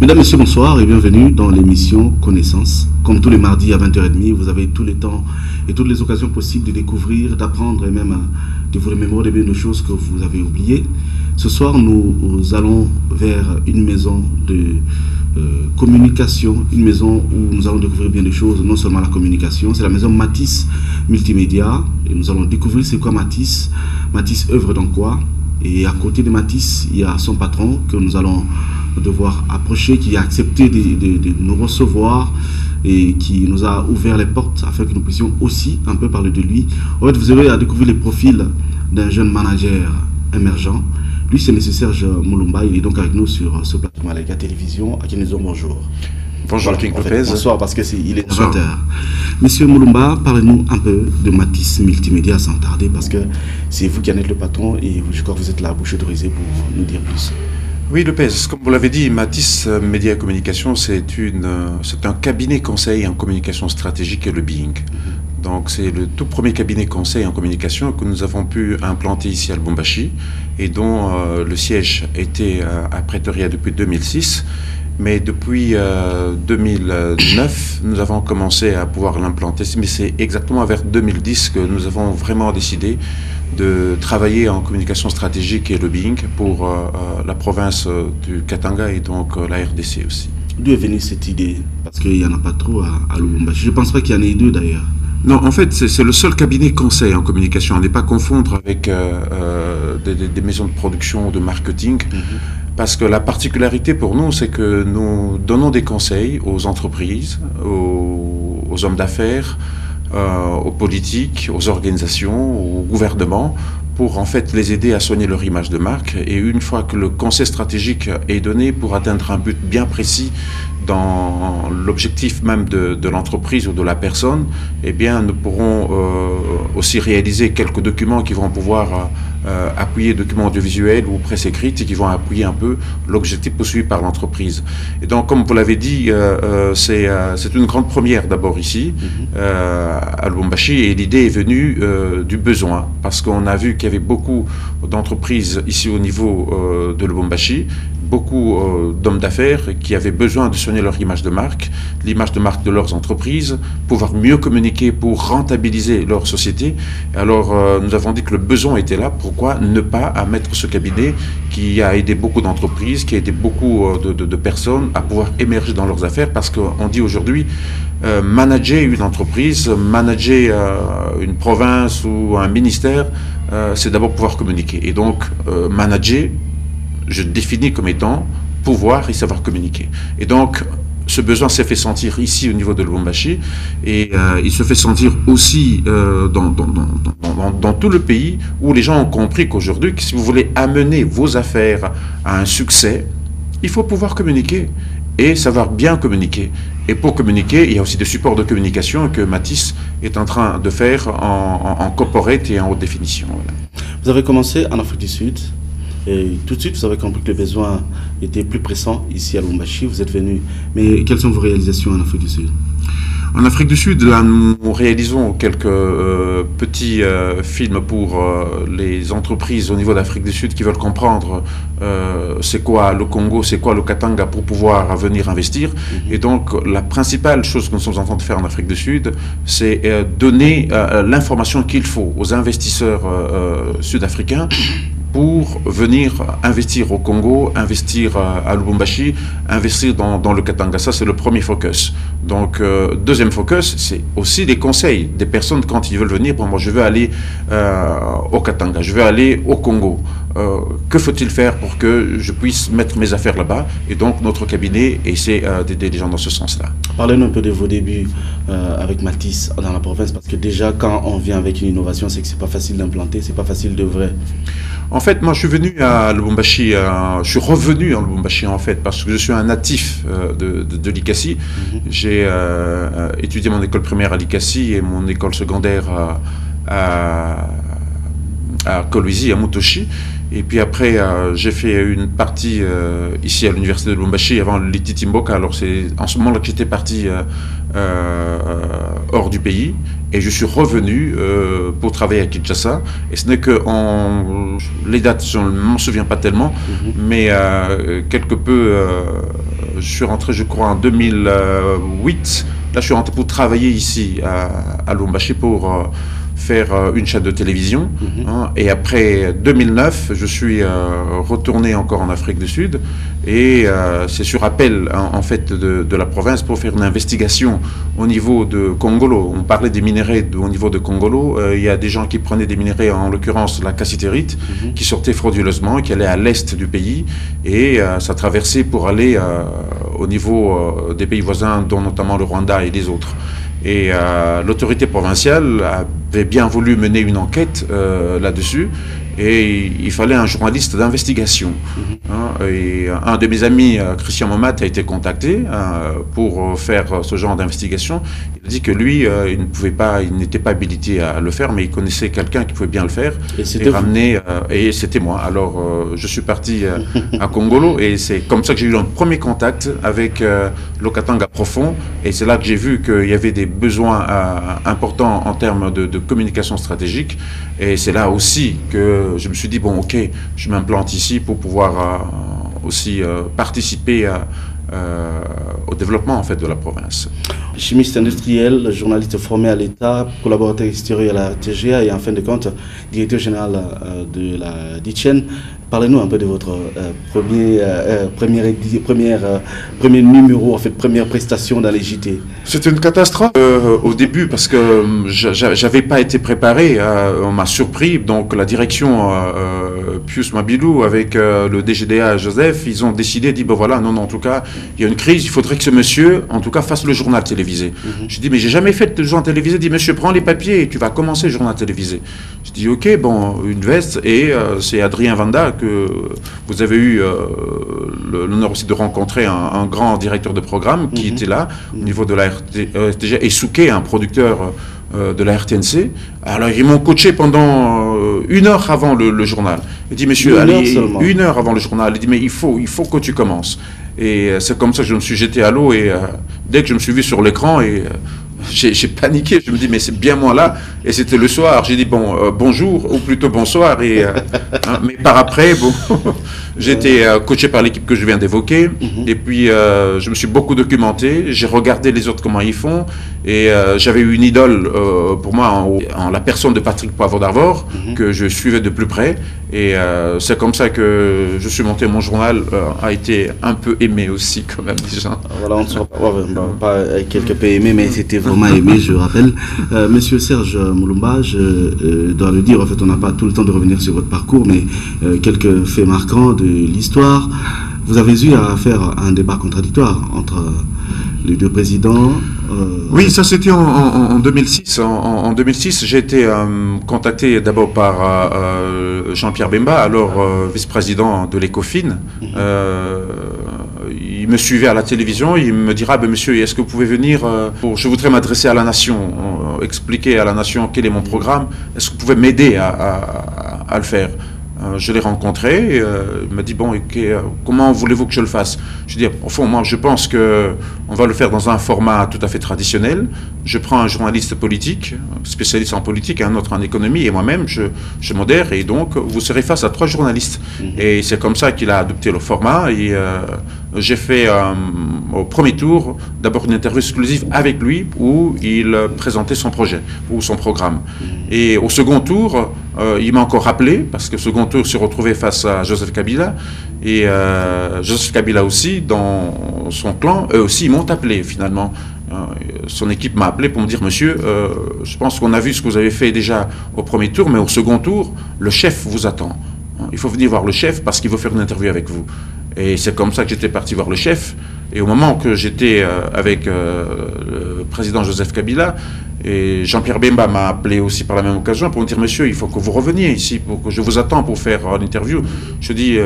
Mesdames, Messieurs, bonsoir et bienvenue dans l'émission Connaissance. Comme tous les mardis à 20h30, vous avez tous les temps et toutes les occasions possibles de découvrir, d'apprendre et même de vous remémorer de bien de choses que vous avez oubliées. Ce soir, nous allons vers une maison de communication, une maison où nous allons découvrir bien des choses, non seulement la communication, c'est la maison Matisse Multimédia. Et nous allons découvrir c'est quoi Matisse, Matisse œuvre dans quoi. Et à côté de Matisse, il y a son patron que nous allons devoir approcher, qui a accepté de nous recevoir et qui nous a ouvert les portes afin que nous puissions aussi un peu parler de lui. En fait, vous aurez à découvrir les profils d'un jeune manager émergent. Lui, c'est M. Serge Moulumba. Il est donc avec nous sur ce plateau Malaika Télévision, à qui nous disons bonjour. Bonjour, Voilà, King Lopez. Bonsoir, parce qu'il est 20h. Monsieur Moulumba, parlez-nous un peu de Matisse Multimédia sans tarder, parce que c'est vous qui en êtes le patron et je crois que vous êtes la bouche autorisée pour nous dire plus. Oui, Lopez, comme vous l'avez dit, Matisse Média et Communication, c'est un cabinet conseil en communication stratégique et lobbying. Donc c'est le tout premier cabinet conseil en communication que nous avons pu implanter ici à Lubumbashi et dont le siège était à Pretoria depuis 2006. Mais depuis 2009, nous avons commencé à pouvoir l'implanter. Mais c'est exactement vers 2010 que nous avons vraiment décidé de travailler en communication stratégique et lobbying pour la province du Katanga et donc la RDC aussi. D'où est venue cette idée? Parce qu'il n'y en a pas trop à Lubumbashi. Je ne pense pas qu'il y en ait deux d'ailleurs. Non, en fait, c'est le seul cabinet conseil en communication. On n'est pas confondre avec des maisons de production ou de marketing. Parce que la particularité pour nous, c'est que nous donnons des conseils aux entreprises, aux hommes d'affaires, aux politiques, aux organisations, au gouvernement, pour en fait les aider à soigner leur image de marque. Et une fois que le conseil stratégique est donné pour atteindre un but bien précis dans l'objectif même de l'entreprise ou de la personne, eh bien nous pourrons aussi réaliser quelques documents qui vont pouvoir appuyer documents audiovisuels ou presse écrite et qui vont appuyer un peu l'objectif poursuivi par l'entreprise. Et donc, comme vous l'avez dit, c'est une grande première d'abord ici, à Lubumbashi, et l'idée est venue du besoin, parce qu'on a vu qu'il y avait beaucoup d'entreprises ici au niveau de Lubumbashi, beaucoup d'hommes d'affaires qui avaient besoin de soigner leur image de marque, l'image de marque de leurs entreprises, pouvoir mieux communiquer pour rentabiliser leur société. Alors nous avons dit que le besoin était là, pourquoi ne pas mettre ce cabinet qui a aidé beaucoup d'entreprises, qui a aidé beaucoup de personnes à pouvoir émerger dans leurs affaires, parce qu'on dit aujourd'hui, manager une entreprise, manager une province ou un ministère, c'est d'abord pouvoir communiquer. Et donc manager, je définis comme étant pouvoir et savoir communiquer. Et donc, ce besoin s'est fait sentir ici au niveau de Lubumbashi et il se fait sentir aussi dans tout le pays, où les gens ont compris qu'aujourd'hui, si vous voulez amener vos affaires à un succès, il faut pouvoir communiquer et savoir bien communiquer. Et pour communiquer, il y a aussi des supports de communication que Matisse est en train de faire en corporate et en haute définition. Voilà. Vous avez commencé en Afrique du Sud. Et tout de suite, vous avez compris que les besoins étaient plus pressants ici à Lubumbashi. Vous êtes venu. Mais quelles sont vos réalisations en Afrique du Sud? En Afrique du Sud, là, nous réalisons quelques petits films pour les entreprises au niveau d'Afrique du Sud qui veulent comprendre c'est quoi le Congo, c'est quoi le Katanga pour pouvoir venir investir. Et donc, la principale chose que nous sommes en train de faire en Afrique du Sud, c'est donner l'information qu'il faut aux investisseurs sud-africains pour venir investir au Congo, investir à Lubumbashi, investir dans le Katanga. Ça, c'est le premier focus. Donc, deuxième focus, c'est aussi des conseils des personnes quand ils veulent venir. Bon, moi, je veux aller au Katanga, je veux aller au Congo. Que faut-il faire pour que je puisse mettre mes affaires là-bas? Et donc, notre cabinet essaie d'aider les gens dans ce sens-là. Parlez-nous un peu de vos débuts avec Matisse dans la province, parce que déjà, quand on vient avec une innovation, c'est que c'est pas facile d'implanter, c'est pas facile de vrai. En fait, moi, je suis venu à Lubumbashi, je suis revenu en Lubumbashi, en fait, parce que je suis un natif de l'ICASI. J'ai étudié mon école primaire à l'ICASI et mon école secondaire à Kolwezi, à Mutoshi. Et puis après, j'ai fait une partie ici à l'université de Lubumbashi avant l'ITT Mboka. Alors c'est en ce moment-là que j'étais parti hors du pays. Et je suis revenu pour travailler à Kinshasa. Et ce n'est que les dates, je ne m'en souviens pas tellement, mais quelque peu je suis rentré, je crois, en 2008. Là, je suis rentré pour travailler ici à Lubumbashi pour faire une chaîne de télévision. Et après 2009, je suis retourné encore en Afrique du Sud. Et c'est sur appel, en fait, de la province pour faire une investigation au niveau de Congolo. On parlait des minéraux au niveau de Congolo. Il y a des gens qui prenaient des minéraux, en l'occurrence la cassitérite, qui sortaient frauduleusement, qui allaient à l'est du pays. Et ça traversait pour aller au niveau des pays voisins, dont notamment le Rwanda et les autres. Et l'autorité provinciale avait bien voulu mener une enquête là-dessus, et il fallait un journaliste d'investigation. Et un de mes amis, Christian Momat, a été contacté pour faire ce genre d'investigation. Il a dit que lui, il ne pouvait pas, il n'était pas habilité à le faire, mais il connaissait quelqu'un qui pouvait bien le faire et ramener. Et c'était moi. Alors, je suis parti à Congolo, et c'est comme ça que j'ai eu un premier contact avec l'Okatanga profond. Et c'est là que j'ai vu qu'il y avait des besoins importants en termes de communication stratégique. Et c'est là aussi que je me suis dit, bon, ok, je m'implante ici pour pouvoir aussi participer au développement en fait de la province. Chimiste industriel, journaliste formé à l'État, collaborateur extérieur à la TGA et en fin de compte directeur général de la DITCHEN. Parlez-nous un peu de votre premier numéro, en fait, première prestation dans les JT. C'était une catastrophe au début parce que j'avais pas été préparé. On m'a surpris. Donc la direction Pius Mabilou avec le DGDA Joseph, ils ont décidé, dit ben voilà, non, en tout cas, il y a une crise, il faudrait que ce monsieur, en tout cas, fasse le journal télévisé. Je dis mais j'ai jamais fait de journal télévisé. Il dit monsieur, prends les papiers et tu vas commencer le journal télévisé. Je dis ok, bon, une veste, et c'est Adrien Vanda que vous avez eu l'honneur aussi de rencontrer, un grand directeur de programme qui était là au niveau de la RTG, et Souquet, un producteur de la RTNC. Alors ils m'ont coaché pendant 1 heure avant le journal. Il dit monsieur, allez, 1 heure avant le journal. Il dit mais il faut que tu commences. Et c'est comme ça que je me suis jeté à l'eau, et dès que je me suis vu sur l'écran, et j'ai paniqué, je me dis mais c'est bien moi là, et c'était le soir, j'ai dit bon bonjour, ou plutôt bonsoir, et mais par après bon j'ai été coaché par l'équipe que je viens d'évoquer, et puis je me suis beaucoup documenté, j'ai regardé les autres comment ils font, et j'avais eu une idole pour moi en la personne de Patrick Poivre d'Arvor, que je suivais de plus près, et c'est comme ça que je suis monté. Mon journal a été un peu aimé aussi quand même déjà. Voilà, on ne sera pas quelque peu aimé, mais c'était vraiment aimé, je rappelle. Monsieur Serge Moulumba, je dois le dire, en fait on n'a pas tout le temps de revenir sur votre parcours, mais quelques faits marquants de l'histoire. Vous avez eu à faire un débat contradictoire entre les deux présidents. Oui, ça c'était en 2006. En 2006, j'ai été contacté d'abord par Jean-Pierre Bemba, alors vice-président de l'Ecofin. Il me suivait à la télévision, il me dira ben, monsieur, est-ce que vous pouvez venir je voudrais m'adresser à la nation, expliquer à la nation quel est mon programme, est-ce que vous pouvez m'aider à le faire? Je l'ai rencontré, il m'a dit bon, comment voulez-vous que je le fasse? Je dis au fond, moi je pense que on va le faire dans un format tout à fait traditionnel. Je prends un journaliste politique, spécialiste en politique, et un autre en économie, et moi-même je modère, et donc vous serez face à 3 journalistes. Et c'est comme ça qu'il a adopté le format, et j'ai fait au premier tour d'abord une interview exclusive avec lui où il présentait son projet ou son programme. Et au second tour, il m'a encore rappelé, parce que au second tour, il s'est retrouvé face à Joseph Kabila, et Joseph Kabila aussi, dans son clan, eux aussi, ils m'ont appelé finalement. Son équipe m'a appelé pour me dire monsieur, je pense qu'on a vu ce que vous avez fait déjà au premier tour, mais au second tour, le chef vous attend. Il faut venir voir le chef parce qu'il veut faire une interview avec vous. Et c'est comme ça que j'étais parti voir le chef. Et au moment que j'étais avec le président Joseph Kabila, et Jean-Pierre Bemba m'a appelé aussi par la même occasion pour me dire monsieur, il faut que vous reveniez ici, pour que je vous attends pour faire l'interview. Je dis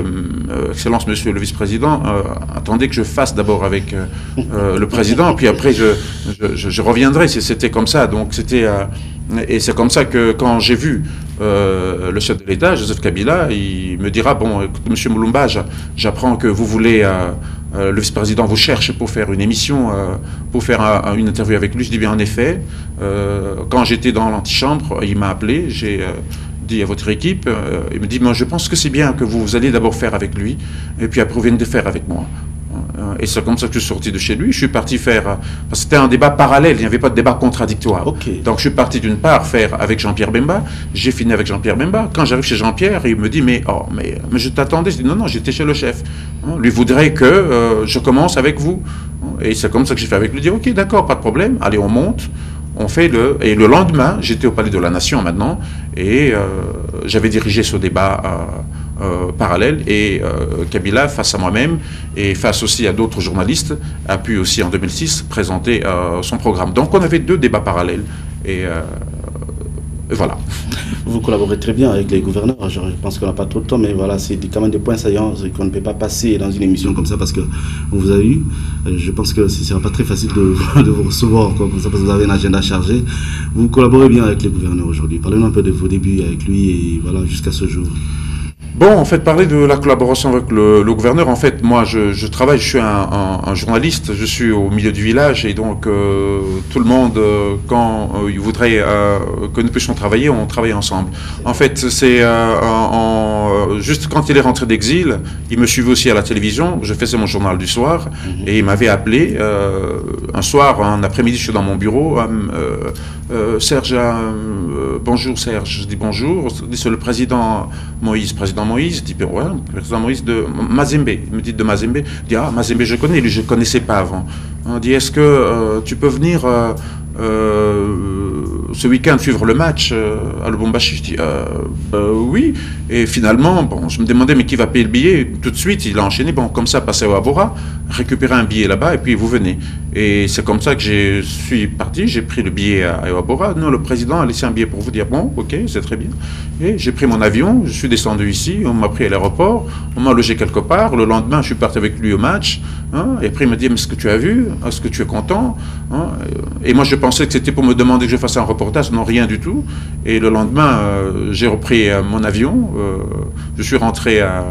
excellence monsieur le vice-président, attendez que je fasse d'abord avec le président, puis après je reviendrai. C'était comme ça. Donc c'était et c'est comme ça que quand j'ai vu le chef de l'État, Joseph Kabila, il me dira bon, écoute, monsieur Moulumba, j'apprends que vous voulez le vice-président vous cherche pour faire une émission, pour faire une interview avec lui. Je dis bien en effet, quand j'étais dans l'antichambre, il m'a appelé, j'ai dit à votre équipe, il me dit moi je pense que c'est bien que vous allez d'abord faire avec lui, et puis après vous venez de faire avec moi. Et c'est comme ça que je suis sorti de chez lui. Je suis parti faire... Parce que c'était un débat parallèle, il n'y avait pas de débat contradictoire. Okay. Donc je suis parti d'une part faire avec Jean-Pierre Bemba. J'ai fini avec Jean-Pierre Bemba. Quand j'arrive chez Jean-Pierre, il me dit mais je t'attendais. Je dis non, j'étais chez le chef. Lui voudrait que je commence avec vous. Et c'est comme ça que j'ai fait avec lui. Il dit ok, d'accord, pas de problème. Allez, on monte. On fait et le lendemain, j'étais au Palais de la Nation maintenant, et j'avais dirigé ce débat parallèle, et Kabila, face à moi-même, et face aussi à d'autres journalistes, a pu aussi en 2006 présenter son programme. Donc on avait 2 débats parallèles, et voilà. Vous collaborez très bien avec les gouverneurs, je pense qu'on n'a pas trop de temps, mais voilà, c'est quand même des points saillants qu'on ne peut pas passer dans une émission comme ça parce qu'on vous a eu. Je pense que ce ne sera pas très facile de vous recevoir comme ça parce que vous avez un agenda chargé. Vous collaborez bien avec les gouverneurs aujourd'hui. Parlez-nous un peu de vos débuts avec lui et voilà, jusqu'à ce jour. Bon, en fait, parler de la collaboration avec le gouverneur, en fait, moi, je travaille, je suis un journaliste, je suis au milieu du village, et donc tout le monde, quand il voudrait que nous puissions travailler, on travaille ensemble. En fait, c'est juste quand il est rentré d'exil, il me suivait aussi à la télévision, je faisais mon journal du soir, et il m'avait appelé un soir, un après-midi, je suis dans mon bureau, Serge, bonjour Serge, je dis bonjour, c'est le président Moïse, je dis, ouais, le président Moïse de Mazembe. Il me dit de Mazembe. Je dis, ah, Mazembe, je connais. Lui, je ne connaissais pas avant. On dit, est-ce que tu peux venir ce week-end suivre le match à Lubumbashi? Je dis, oui. Et finalement, bon, je me demandais, mais qui va payer le billet? Tout de suite, il a enchaîné. Bon, comme ça, passer au Abora, récupérer un billet là-bas, et puis vous venez. Et c'est comme ça que je suis parti. J'ai pris le billet à Abora. Non, le président a laissé un billet pour vous dire, bon, ok, c'est très bien. Et j'ai pris mon avion, je suis descendu ici, on m'a pris à l'aéroport, on m'a logé quelque part. Le lendemain, je suis parti avec lui au match. Et après, il m'a dit, mais est-ce que tu as vu? Est-ce que tu es content? Et moi, je pensais que c'était pour me demander que je fasse un reportage. Non, rien du tout. Et le lendemain, j'ai repris mon avion. Je suis rentré à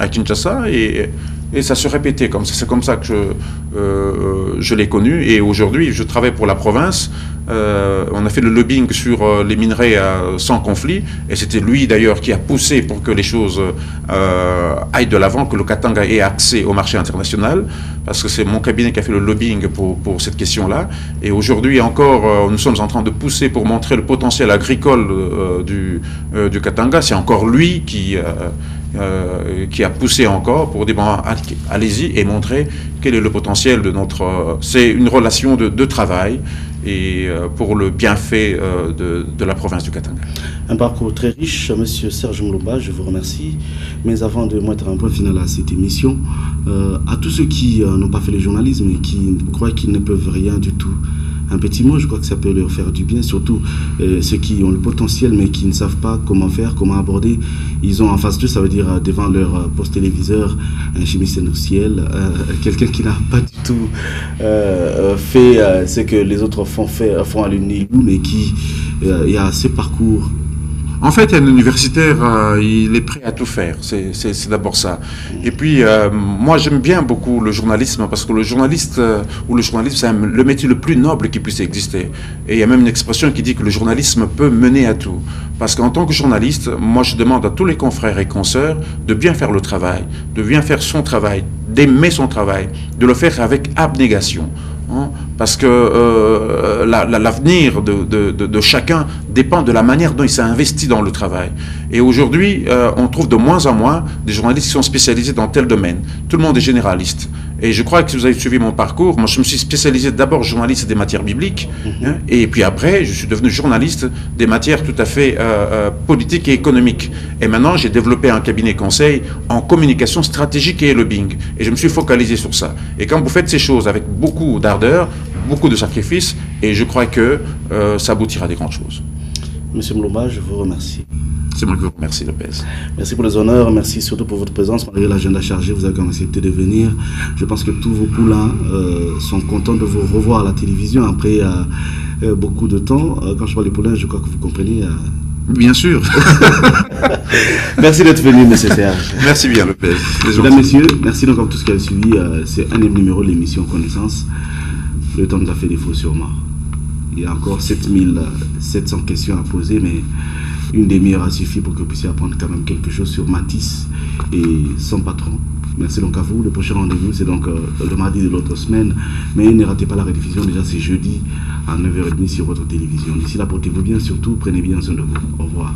Kinshasa et ça se répétait comme ça. C'est comme ça que je l'ai connu. Et aujourd'hui, je travaille pour la province. On a fait le lobbying sur les minerais sans conflit. Et c'était lui, d'ailleurs, qui a poussé pour que les choses aillent de l'avant, que le Katanga ait accès au marché international. Parce que c'est mon cabinet qui a fait le lobbying pour cette question-là. Et aujourd'hui encore, nous sommes en train de pousser pour montrer le potentiel agricole du Katanga. C'est encore lui qui a poussé encore pour dire bon, allez-y et montrer quel est le potentiel de notre... c'est une relation de travail et pour le bienfait de la province du Katanga. Un parcours très riche, Monsieur Serge Mlomba, je vous remercie. Mais avant de mettre un point final à cette émission, à tous ceux qui n'ont pas fait le journalisme et qui croient qu'ils ne peuvent rien du tout, un petit mot, je crois que ça peut leur faire du bien, surtout ceux qui ont le potentiel mais qui ne savent pas comment faire, comment aborder. Ils ont en face d'eux, ça veut dire devant leur poste téléviseur, un chimiste industriel, quelqu'un qui n'a pas du tout fait ce que les autres font à l'UNILU, mais qui a ce parcours. En fait, un universitaire, il est prêt à tout faire. C'est d'abord ça. Et puis, moi, j'aime bien beaucoup le journalisme parce que le journaliste ou le journalisme, c'est le métier le plus noble qui puisse exister. Et il y a même une expression qui dit que le journalisme peut mener à tout. Parce qu'en tant que journaliste, moi, je demande à tous les confrères et consoeurs de bien faire le travail, de bien faire son travail, d'aimer son travail, de le faire avec abnégation. Parce que l'avenir de chacun dépend de la manière dont il s'est investi dans le travail. Et aujourd'hui, on trouve de moins en moins des journalistes qui sont spécialisés dans tel domaine. Tout le monde est généraliste. Et je crois que si vous avez suivi mon parcours, moi je me suis spécialisé d'abord journaliste des matières bibliques, et puis après je suis devenu journaliste des matières tout à fait politiques et économiques. Et maintenant j'ai développé un cabinet conseil en communication stratégique et lobbying. Et je me suis focalisé sur ça. Et quand vous faites ces choses avec beaucoup d'ardeur, beaucoup de sacrifices, et je crois que ça aboutira à des grandes choses. Monsieur Mlomba, je vous remercie. C'est moi qui vous remercie, Lopez. Merci pour les honneurs, merci surtout pour votre présence. Malgré l'agenda chargé, vous avez quand même accepté de venir. Je pense que tous vos poulains sont contents de vous revoir à la télévision après beaucoup de temps. Quand je parle des poulains, je crois que vous comprenez. Bien sûr. Merci d'être venu, monsieur Serge. Merci bien, Lopez. Mesdames, messieurs, merci donc à tous qui avez suivi. C'est un des numéros de l'émission Connaissance. Le temps nous a fait défaut sûrement. Il y a encore 7700 questions à poser, mais une demi-heure a suffi pour que vous puissiez apprendre quand même quelque chose sur Matisse et son patron, Merci donc à vous. Le prochain rendez-vous, c'est donc le mardi de l'autre semaine. Mais ne ratez pas la rediffusion. Déjà, c'est jeudi à 9h30 sur votre télévision. D'ici là, portez-vous bien. Surtout, prenez bien soin de vous. Au revoir.